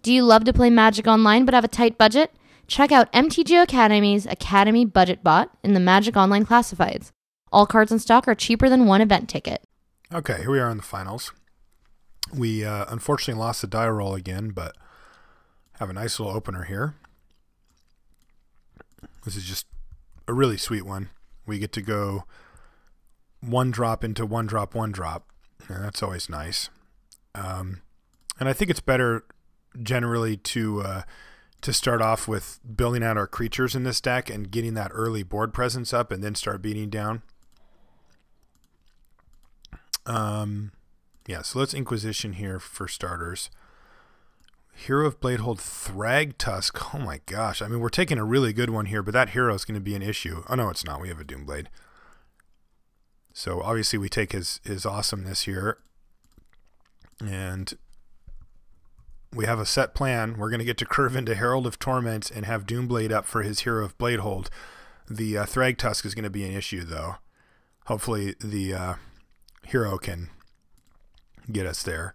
Do you love to play Magic Online but have a tight budget? Check out MTGO Academy's Academy Budget Bot in the Magic Online Classifieds. All cards in stock are cheaper than one event ticket. Okay, here we are in the finals. We unfortunately lost the die roll again, but have a nice little opener here. This is just a really sweet one. We get to go one drop into one drop, and that's always nice. And I think it's better generally to start off with building out our creatures in this deck and getting that early board presence up and then start beating down. Yeah, so let's Inquisition here for starters. Hero of Bladehold, Thragtusk. Oh my gosh. I mean, we're taking a really good one here, but that hero is going to be an issue. Oh no, it's not. We have a Doomblade. So obviously we take his awesomeness here. And we have a set plan. We're going to get to curve into Herald of Torment and have Doomblade up for his Hero of Bladehold. The Thragtusk is going to be an issue, though. Hopefully the hero can get us there.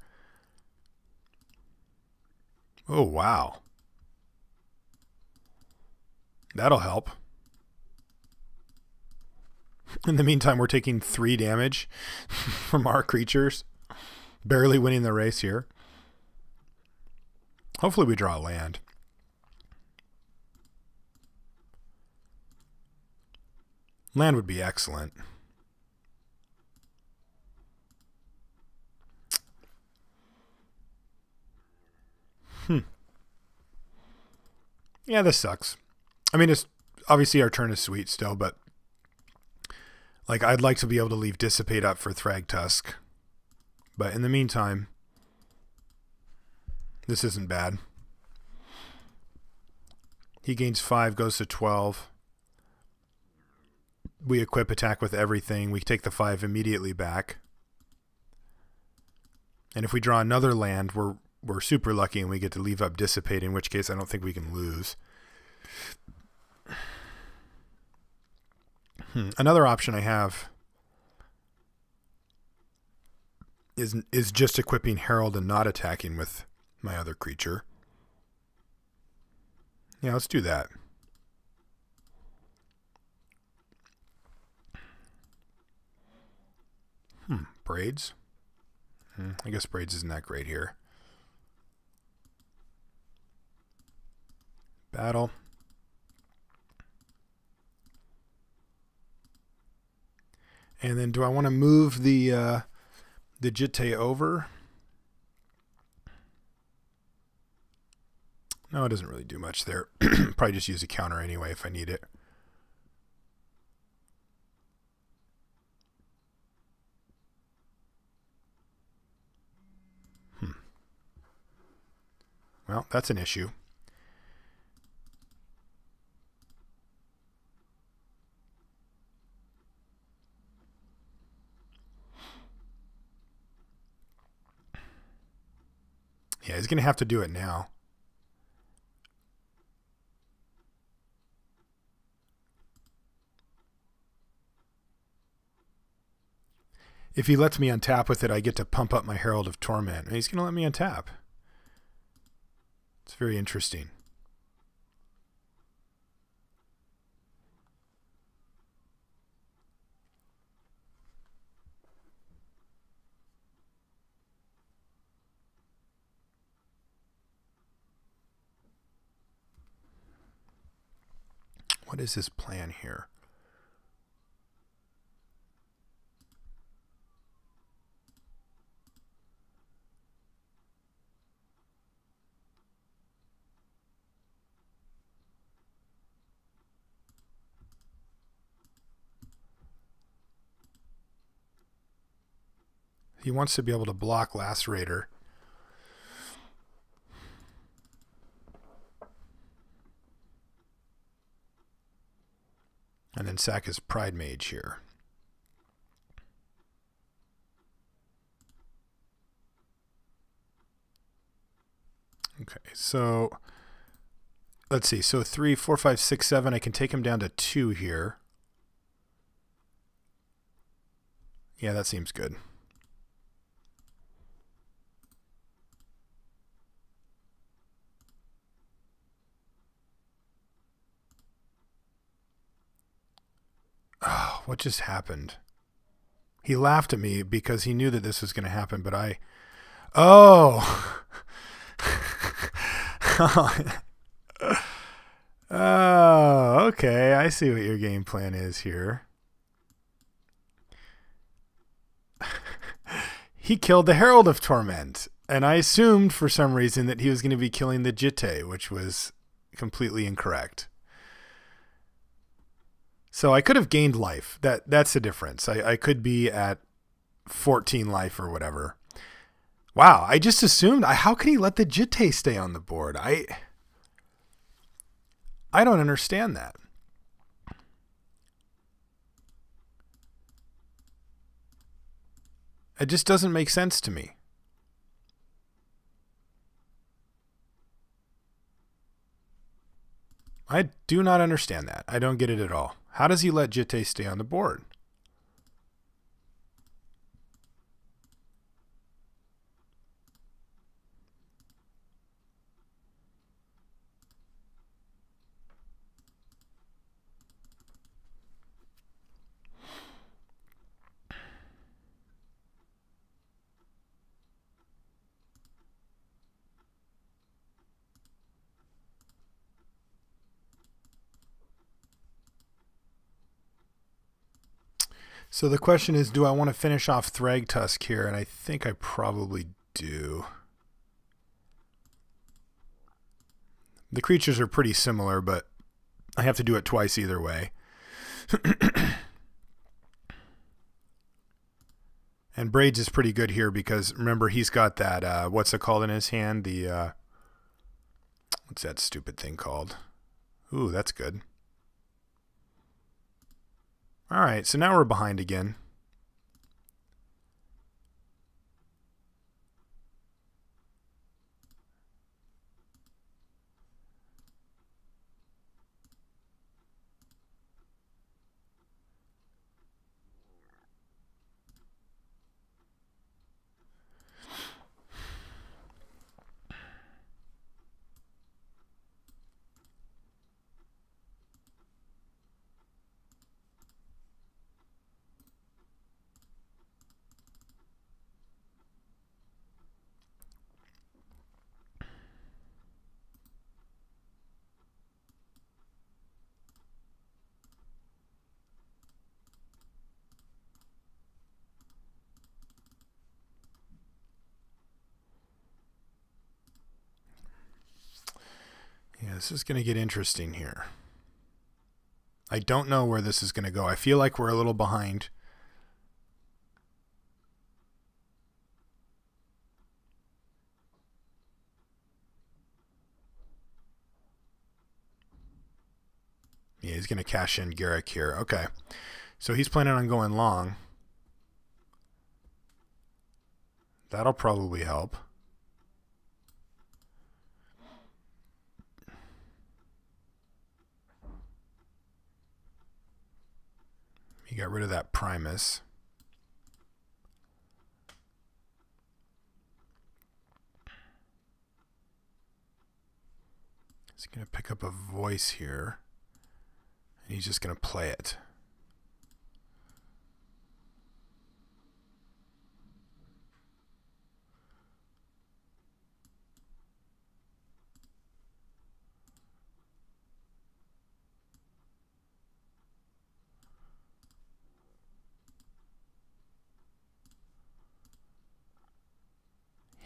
Oh, wow. That'll help. In the meantime, we're taking 3 damage from our creatures. Barely winning the race here. Hopefully we draw land. Land would be excellent. Yeah, this sucks. I mean, it's obviously our turn is sweet still, but like I'd like to be able to leave Dissipate up for Thragtusk. But in the meantime, this isn't bad. He gains 5, goes to 12. We equip attack with everything. We take the 5 immediately back. And if we draw another land, we're super lucky and we get to leave up Dissipate, in which case I don't think we can lose. Another option I have is just equipping Herald and not attacking with my other creature. Yeah, let's do that. Braids? I guess Braids isn't that great here. Battle. And then do I want to move the Jitte over? No, it doesn't really do much there. Probably just use a counter anyway if I need it. Well, that's an issue. Yeah, he's going to have to do it now. If he lets me untap with it, I get to pump up my Herald of Torment. And he's going to let me untap. It's very interesting. What is his plan here? He wants to be able to block Lacerator. And then sack his Pride Mage here. Okay, so let's see. So 3, 4, 5, 6, 7. I can take him down to 2 here. Yeah, that seems good. What just happened? He laughed at me because he knew that this was going to happen, but I... Oh! Oh, okay. I see what your game plan is here. He killed the Herald of Torment, and I assumed for some reason that he was going to be killing the Jitte, which was completely incorrect. So I could have gained life. That's the difference. I could be at 14 life or whatever. Wow, I just assumed. How can he let the Jitte stay on the board? I don't understand that. It just doesn't make sense to me. I do not understand that. I don't get it at all. How does he let Jitte stay on the board? So the question is, do I want to finish off Thragtusk here? And I think I probably do. The creatures are pretty similar, but I have to do it twice either way. And Braids is pretty good here because, remember, he's got that, what's it called in his hand? The, what's that stupid thing called? Ooh, that's good. All right, so now we're behind again. Yeah, this is going to get interesting here. I don't know where this is going to go. I feel like we're a little behind. Yeah, he's going to cash in Garrick here. Okay. So he's planning on going long. That'll probably help. He got rid of that Primus. He's going to pick up a voice here. And he's just going to play it.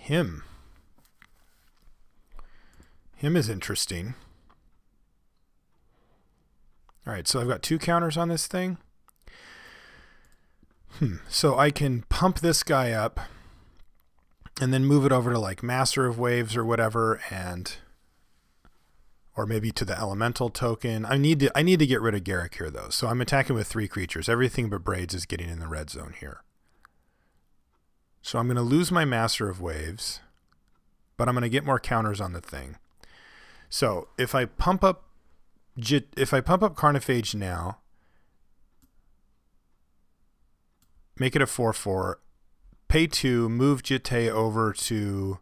Him is interesting. All right, so I've got 2 counters on this thing. So I can pump this guy up and then move it over to like Master of Waves or whatever, and or maybe to the Elemental token. I need to get rid of Garrick here though. So I'm attacking with 3 creatures. Everything but Braids is getting in the red zone here. So I'm going to lose my Master of Waves, but I'm going to get more counters on the thing. So if I pump up Carnophage now, make it a 4/4, pay 2, move Jitte over to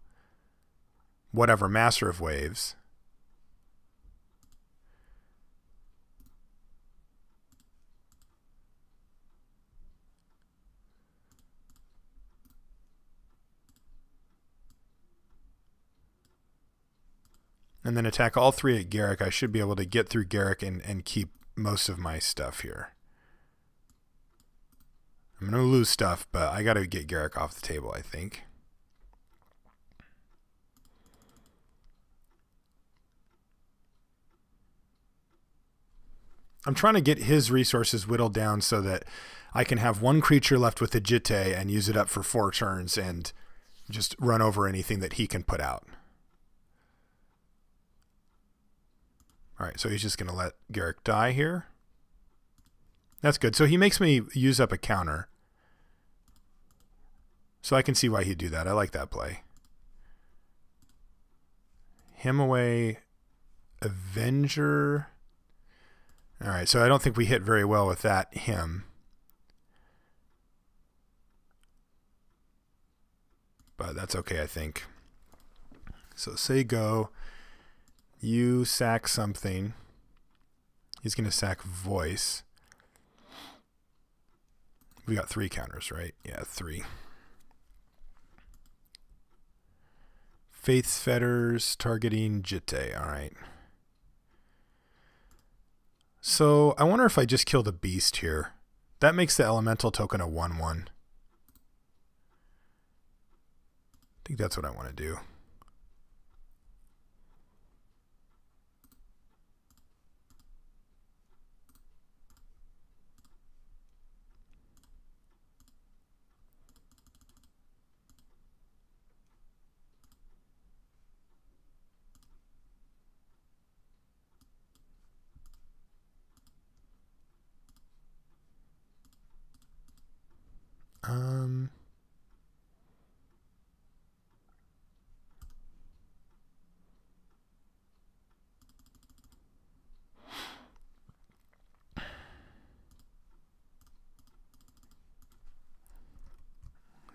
whatever, Master of Waves. and then attack all 3 at Garrick, I should be able to get through Garrick and keep most of my stuff here. I'm going to lose stuff, but I got to get Garrick off the table, I think. I'm trying to get his resources whittled down so that I can have 1 creature left with the Jitte and use it up for 4 turns and just run over anything that he can put out. All right, so he's just going to let Garrick die here. That's good. So he makes me use up a counter. So I can see why he'd do that. I like that play. Him away, Avenger. All right, so I don't think we hit very well with that him. But that's okay, I think. So say go. You sack something. He's going to sack voice. We got 3 counters, right? Yeah, 3. Faith's Fetters, targeting Jitte. All right. So I wonder if I just kill the beast here. That makes the elemental token a 1/1. I think that's what I want to do.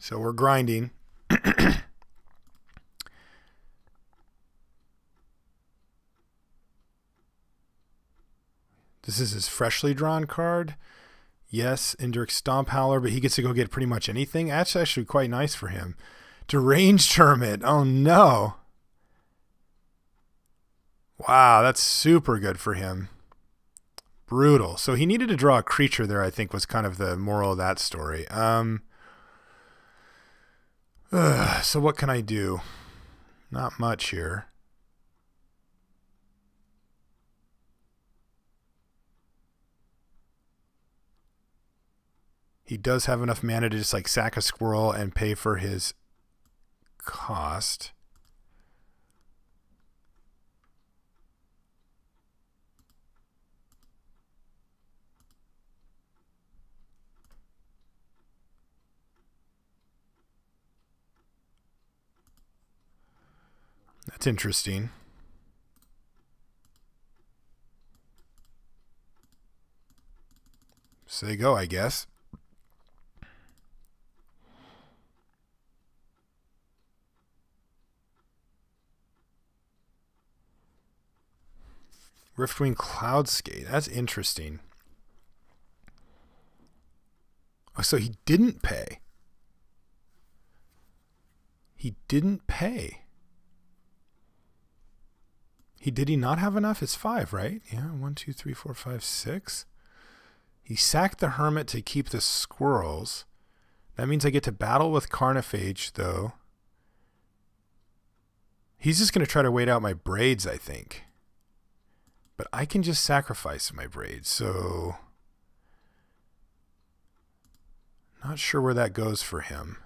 So we're grinding. This is his freshly drawn card. Yes, Indrik Stomp Howler, but he gets to go get pretty much anything. That's actually quite nice for him. Deranged Hermit. Oh, no. Wow, that's super good for him. Brutal. So he needed to draw a creature there, I think, was kind of the moral of that story. So what can I do? Not much here. He does have enough mana to just like sack a squirrel and pay for his cost. That's interesting. So they go, I guess. Riftwing Cloudskate. That's interesting. Oh, so he didn't pay. He didn't pay. Did he not have enough? It's 5, right? Yeah, 1, 2, 3, 4, 5, 6. He sacked the Hermit to keep the squirrels. That means I get to battle with Carnophage, though. He's just going to try to wait out my braids, I think. But I can just sacrifice my braids, so... Not sure where that goes for him.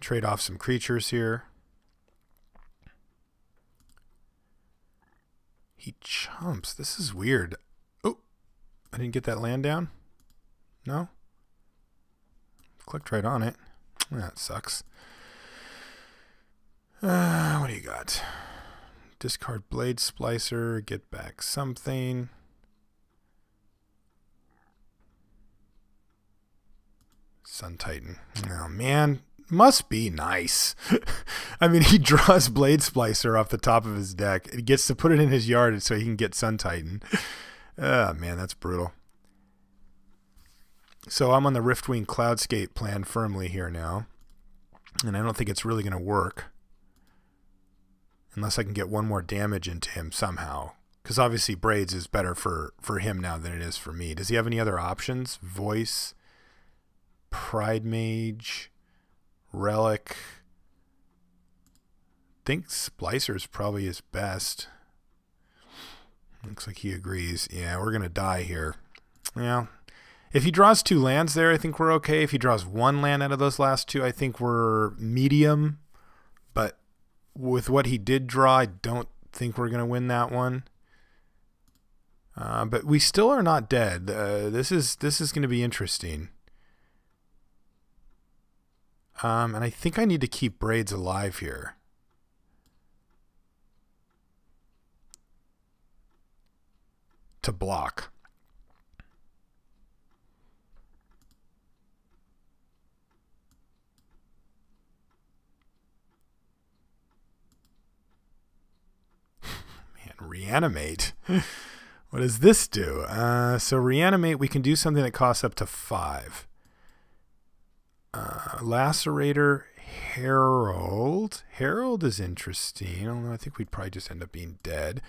Trade off some creatures here. He chumps. This is weird. Oh, I didn't get that land down. No? Clicked right on it. That sucks. What do you got? Discard Blade Splicer. Get back something. Sun Titan. Oh, man. Must be nice. I mean, he draws Blade Splicer off the top of his deck. He gets to put it in his yard so he can get Sun Titan. Oh, man, that's brutal. So I'm on the Riftwing Cloudscape plan firmly here now. And I don't think it's really going to work. Unless I can get one more damage into him somehow. Because obviously Braids is better for him now than it is for me. Does he have any other options? Voice, Pride Mage, Relic. I think Splicer is probably his best. Looks like he agrees. Yeah, we're going to die here. Yeah. If he draws 2 lands there, I think we're okay. If he draws 1 land out of those last 2, I think we're medium. But with what he did draw, I don't think we're going to win that one. But we still are not dead. This is going to be interesting. And I think I need to keep Braids alive here. To block. Man, reanimate. What does this do? So reanimate, we can do something that costs up to 5. Lacerator, Herald. Herald is interesting, although I think we'd probably just end up being dead.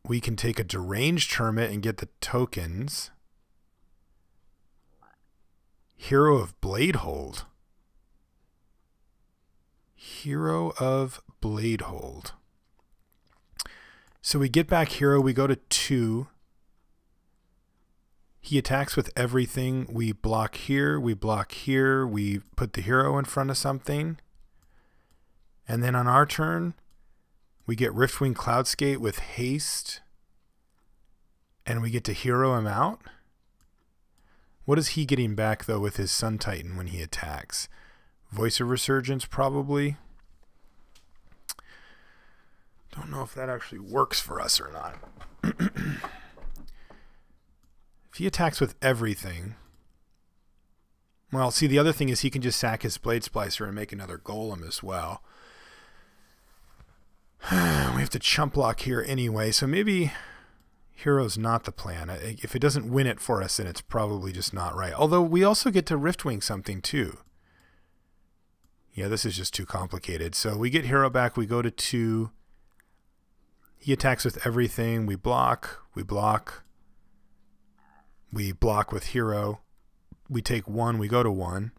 We can take a Deranged Hermit and get the tokens. Hero of Bladehold. Hero of Bladehold. So we get back Hero, we go to 2. He attacks with everything. We block here, we block here, we put the hero in front of something. And then on our turn, we get Riftwing Cloudscape with haste. And we get to hero him out. What is he getting back, though, with his Sun Titan when he attacks? Voice of Resurgence, probably. Don't know if that actually works for us or not. If he attacks with everything... Well, see, the other thing is he can just sack his Blade Splicer and make another Golem as well. We have to chump block here anyway, so maybe Hero's not the plan. If it doesn't win it for us, then it's probably just not right. Although we also get to Riftwing something too. Yeah, this is just too complicated. So we get Hero back, we go to 2. He attacks with everything. We block, we block. We block with Hero. We take 1, we go to 1.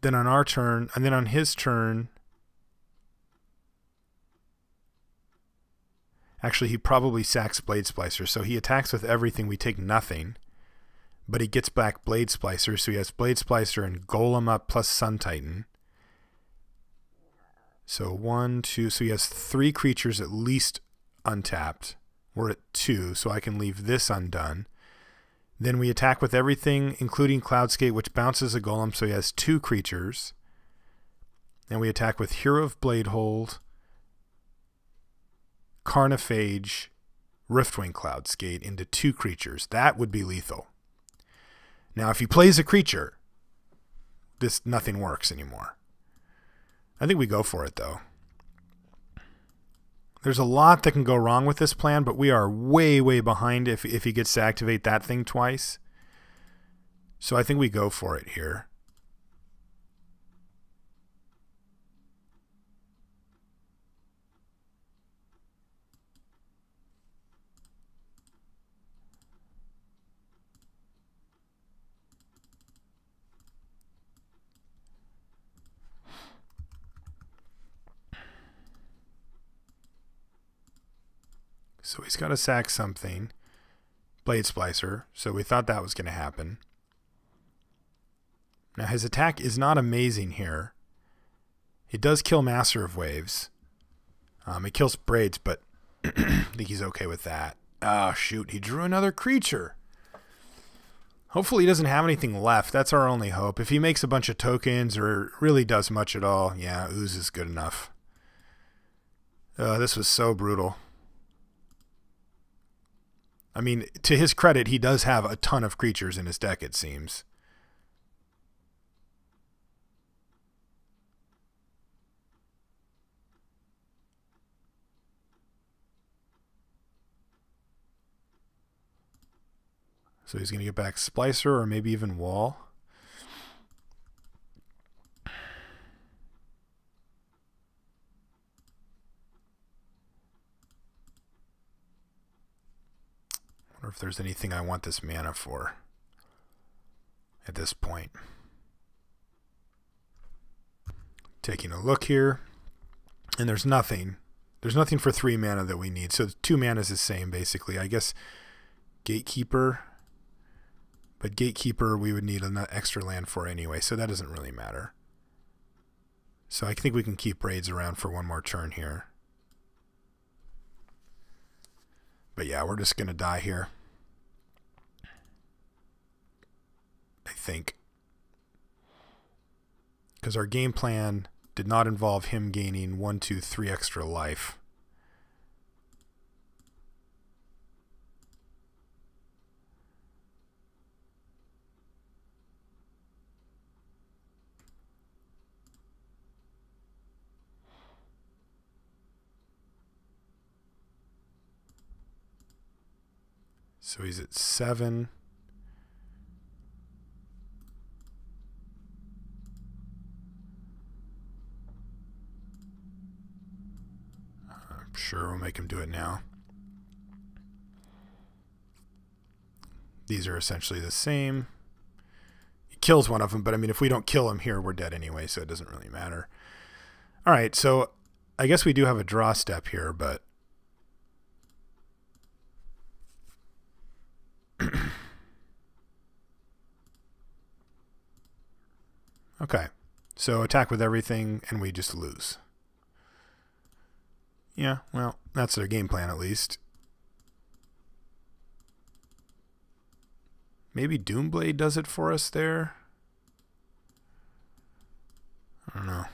Then on our turn, and then on his turn, actually he probably sacks Blade Splicer, so he attacks with everything, we take nothing, but he gets back Blade Splicer, so he has Blade Splicer and Golem up plus Sun Titan. So 1, 2, so he has 3 creatures at least untapped. We're at 2, so I can leave this undone. Then we attack with everything, including Cloudscape, which bounces a Golem, so he has 2 creatures. And we attack with Hero of Bladehold, Carnophage, Riftwing Cloudscape into 2 creatures. That would be lethal. Now, if he plays a creature, nothing works anymore. I think we go for it, though. There's a lot that can go wrong with this plan, but we are way, way behind if he gets to activate that thing twice. So I think we go for it here. So he's got to sack something. Blade Splicer. So we thought that was going to happen. Now his attack is not amazing here. It does kill Master of Waves. It kills Braids, but I think he's okay with that. Oh, shoot. He drew another creature. Hopefully he doesn't have anything left. That's our only hope. If he makes a bunch of tokens or really does much at all, yeah, Ooze is good enough. This was so brutal. I mean, to his credit, he does have a ton of creatures in his deck, it seems. So he's going to get back Splicer or maybe even Wall. I wonder if there's anything I want this mana for at this point. Taking a look here, and there's nothing. There's nothing for 3 mana that we need. So 2 mana is the same, basically. I guess Gatekeeper. But Gatekeeper we would need an extra land for anyway, so that doesn't really matter. So I think we can keep Raids around for one more turn here. But yeah, we're just going to die here. I think. Because our game plan did not involve him gaining 1, 2, 3 extra life. So he's at 7. I'm sure we'll make him do it now. These are essentially the same. He kills one of them, but I mean, if we don't kill him here, we're dead anyway, so it doesn't really matter. All right, so I guess we do have a draw step here, but okay, so attack with everything, and we just lose. Yeah, well, that's their game plan at least. Maybe Doomblade does it for us there? I don't know.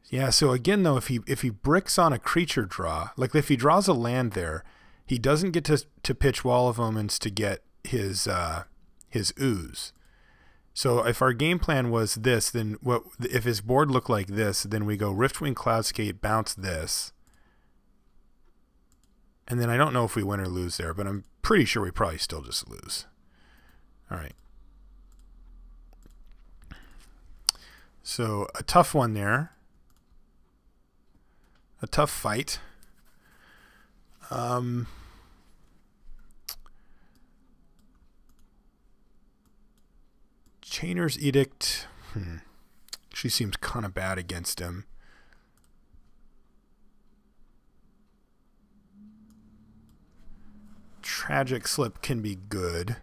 Yeah, so again though, if he bricks on a creature draw, like if he draws a land there, he doesn't get to pitch Wall of Omens to get his ooze. So if our game plan was this, then what if his board looked like this, then we go Riftwing Cloudscape, bounce this. And then I don't know if we win or lose there, but I'm pretty sure we probably still just lose. All right. So a tough one there. A tough fight. Chainer's Edict. She seems kind of bad against him. Tragic Slip can be good.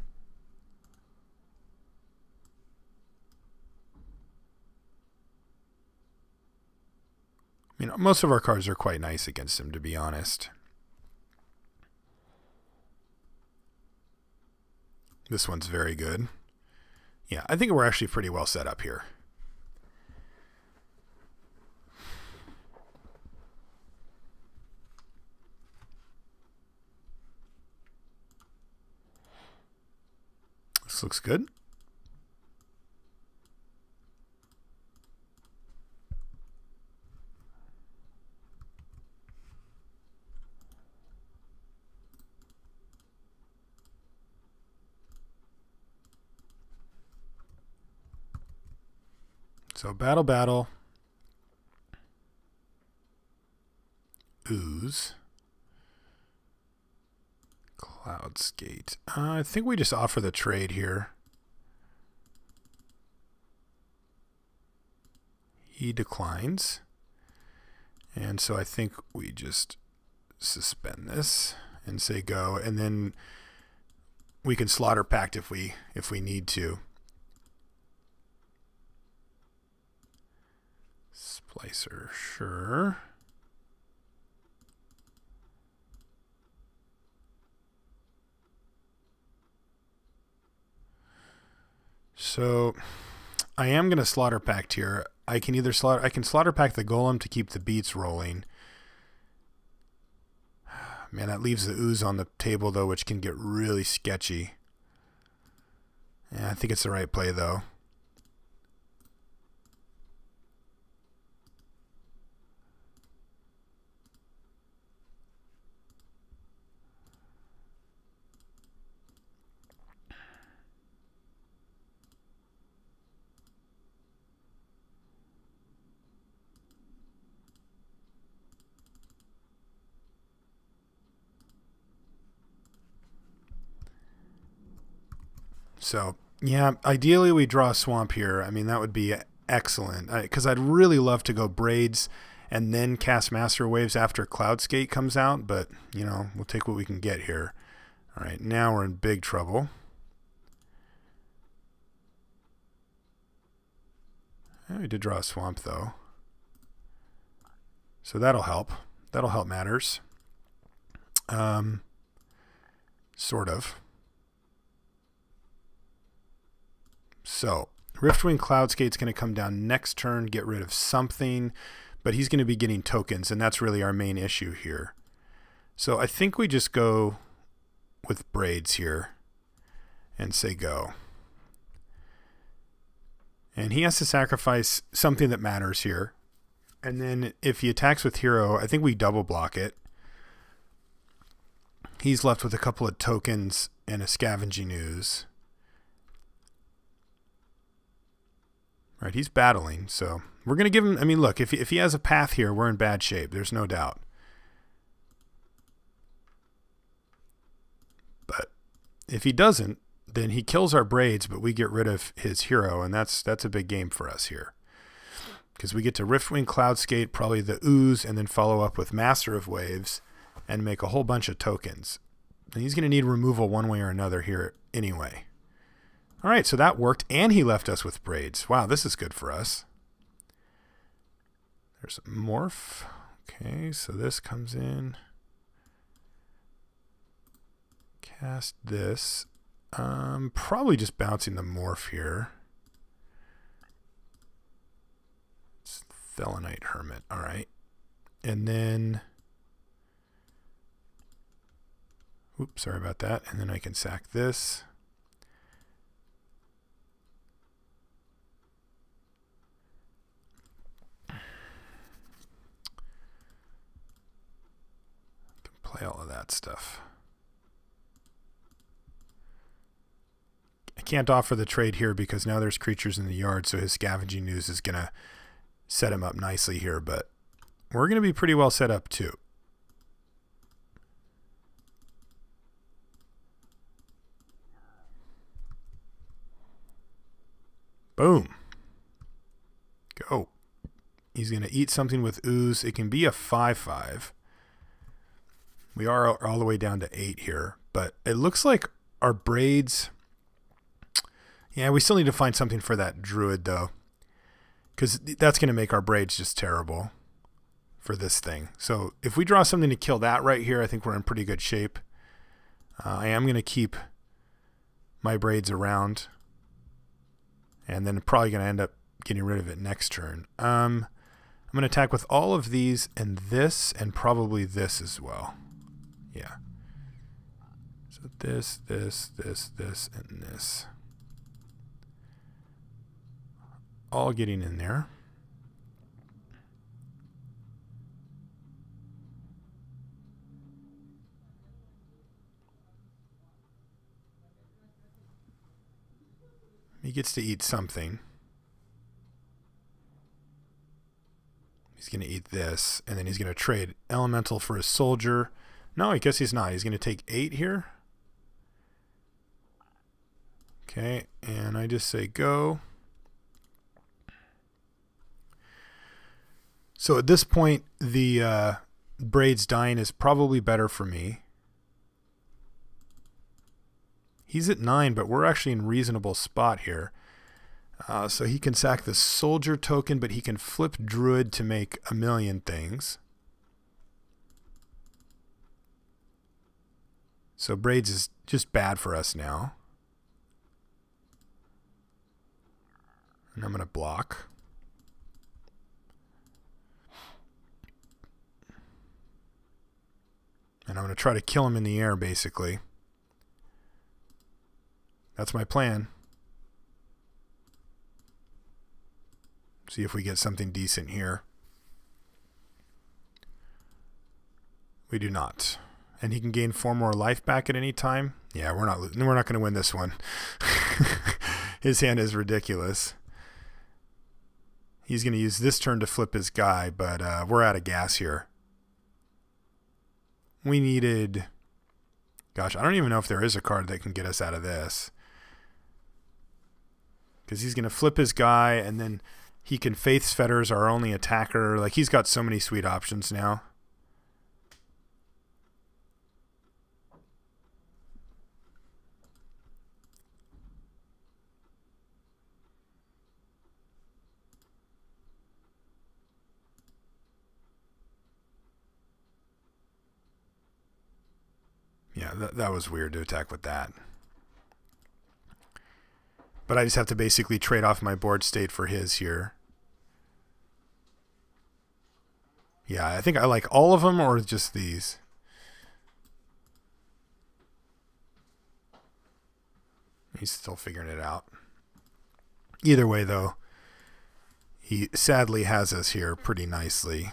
I mean, most of our cards are quite nice against him, to be honest. This one's very good. Yeah, I think we're actually pretty well set up here. This looks good. So battle. Ooze. Cloudskate. I think we just offer the trade here. He declines. And so I think we just suspend this and say go, and then we can slaughter pact if we need to. Splicer, sure. So I am going to slaughter pact here. I can either slaughter pact the golem to keep the beats rolling. Man, that leaves the ooze on the table though, which can get really sketchy. Yeah, I think it's the right play though. So, yeah, ideally we draw a swamp here. I mean, that would be excellent. Because I'd really love to go Braids and then cast Master Waves after Cloudskate comes out. But, you know, we'll take what we can get here. All right, now we're in big trouble. We did draw a swamp, though. So that'll help. That'll help matters. Sort of. So, Riftwing Cloudskate's going to come down next turn, get rid of something, but he's going to be getting tokens, and that's really our main issue here. So I think we just go with Braids here and say go. And he has to sacrifice something that matters here. And then if he attacks with Hero, I think we double block it. He's left with a couple of tokens and a Scavenging Ooze. Right, he's battling, so we're going to give him... I mean, look, if he has a path here, we're in bad shape. There's no doubt. But if he doesn't, then he kills our Braids, but we get rid of his Hero, and that's a big game for us here. Because we get to Riftwing Cloudskate, probably the Ooze, and then follow up with Master of Waves, and make a whole bunch of tokens. And he's going to need removal one way or another here anyway. All right, so that worked, and he left us with Braids. Wow, this is good for us. There's a Morph. Okay, so this comes in. Cast this. Probably just bouncing the Morph here. It's Thelanite Hermit. All right. And then... Oops, sorry about that. And then I can sack this. Play all of that stuff. I can't offer the trade here because now there's creatures in the yard, so his Scavenging Ooze is going to set him up nicely here, but we're going to be pretty well set up too. Boom. Go. He's going to eat something with Ooze. It can be a 5/5. We are all the way down to 8 here, but it looks like our Braids... Yeah, we still need to find something for that Druid, though, because that's going to make our Braids just terrible for this thing. So if we draw something to kill that right here, I think we're in pretty good shape. I am going to keep my Braids around, and then probably going to end up getting rid of it next turn. I'm going to attack with all of these and this, and probably this as well. Yeah. So this, this, and this. All getting in there. He gets to eat something. He's going to eat this, and then he's going to trade Elemental for a Soldier. No, I guess he's not. He's going to take 8 here. Okay, and I just say go. So at this point, the Braids dying is probably better for me. He's at 9, but we're actually in reasonable spot here. So he can sack the Soldier token, but he can flip Druid to make a million things. So Braids is just bad for us now. And I'm going to block. And I'm going to try to kill him in the air, basically. That's my plan. See if we get something decent here. We do not. And he can gain 4 more life back at any time. Yeah, we're not going to win this one. His hand is ridiculous. He's going to use this turn to flip his guy, but we're out of gas here. We needed... Gosh, I don't even know if there is a card that can get us out of this. Because he's going to flip his guy, and then he can Faith's Fetters, our only attacker. Like, he's got so many sweet options now. Yeah, that was weird to attack with that. But I just have to basically trade off my board state for his here. Yeah, I think I like all of them or just these. He's still figuring it out. Either way, though, he sadly has us here pretty nicely.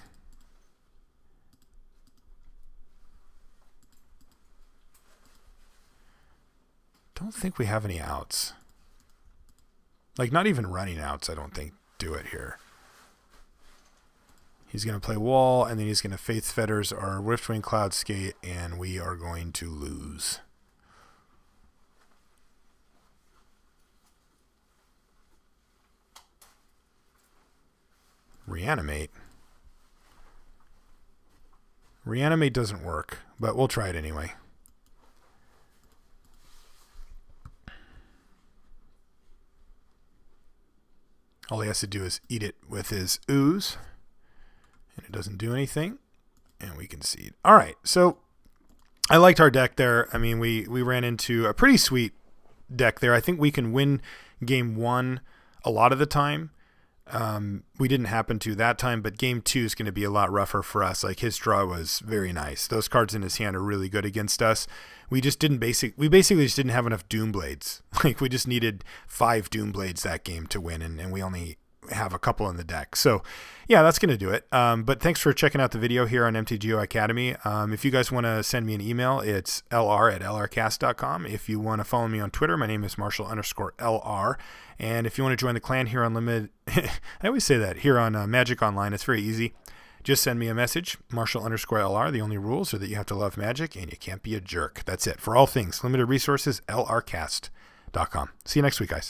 Don't think we have any outs. Like, not even running outs, I don't think, do it here. He's going to play wall, and then he's going to Faith's Fetters our Riftwing Cloudskate, and we are going to lose. Reanimate. Reanimate doesn't work, but we'll try it anyway. All he has to do is eat it with his ooze. And it doesn't do anything. And we concede. All right. So I liked our deck there. I mean, we ran into a pretty sweet deck there. I think we can win game 1 a lot of the time. We didn't happen to that time, but game 2 is going to be a lot rougher for us. Like, his draw was very nice. Those cards in his hand are really good against us. We basically just didn't have enough Doomblades. Like, we just needed 5 Doomblades that game to win, and we only have a couple in the deck. So yeah, that's going to do it. But thanks for checking out the video here on MTGO Academy. If you guys want to send me an email, it's lr@lrcast.com. If you want to follow me on Twitter, my name is Marshall_LR. And if you want to join the clan here on I always say that, here on Magic Online, it's very easy. Just send me a message, Marshall_LR. The only rules are that you have to love Magic and you can't be a jerk. That's it. For all things limited resources, lrcast.com. See you next week, guys.